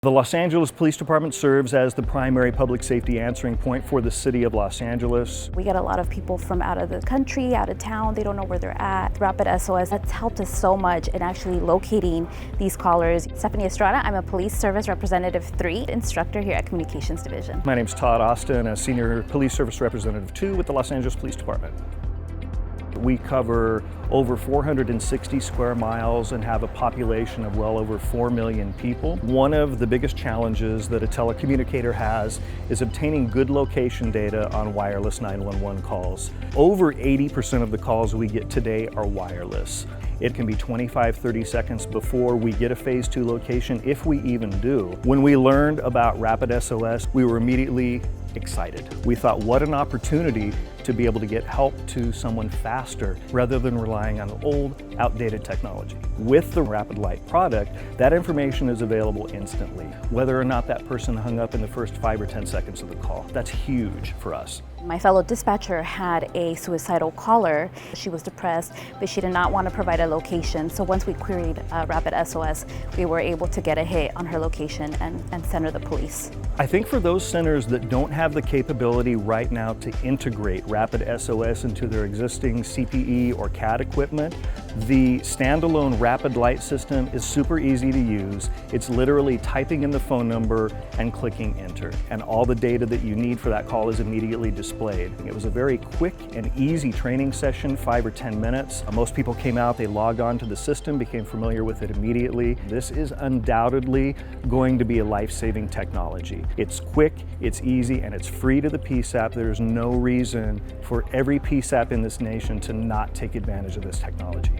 The Los Angeles Police Department serves as the primary public safety answering point for the city of Los Angeles. We get a lot of people from out of the country, out of town, they don't know where they're at. Rapid SOS has helped us so much in actually locating these callers. Stephanie Estrada, I'm a Police Service Representative 3 instructor here at Communications Division. My name's Todd Austin, a Senior Police Service Representative 2 with the Los Angeles Police Department. We cover over 460 square miles and have a population of well over 4 million people. One of the biggest challenges that a telecommunicator has is obtaining good location data on wireless 911 calls. Over 80% of the calls we get today are wireless. It can be 25-30 seconds before we get a phase 2 location, if we even do. When we learned about Rapid SOS, we were immediately excited. We thought, what an opportunity to be able to get help to someone faster rather than relying on old, outdated technology. With the RapidLite product, that information is available instantly, whether or not that person hung up in the first 5 or 10 seconds of the call. That's huge for us. My fellow dispatcher had a suicidal caller. She was depressed, but she did not want to provide a location. So once we queried Rapid SOS, we were able to get a hit on her location and send her the police. I think for those centers that don't have the capability right now to integrate Rapid SOS into their existing CPE or CAD equipment, the standalone RapidLite system is super easy to use. It's literally typing in the phone number and clicking enter, and all the data that you need for that call is immediately displayed. It was a very quick and easy training session, 5 or 10 minutes. Most people came out, they logged on to the system, became familiar with it immediately. This is undoubtedly going to be a life-saving technology. It's quick, it's easy, and it's free to the PSAP. There's no reason for every PSAP in this nation to not take advantage of this technology.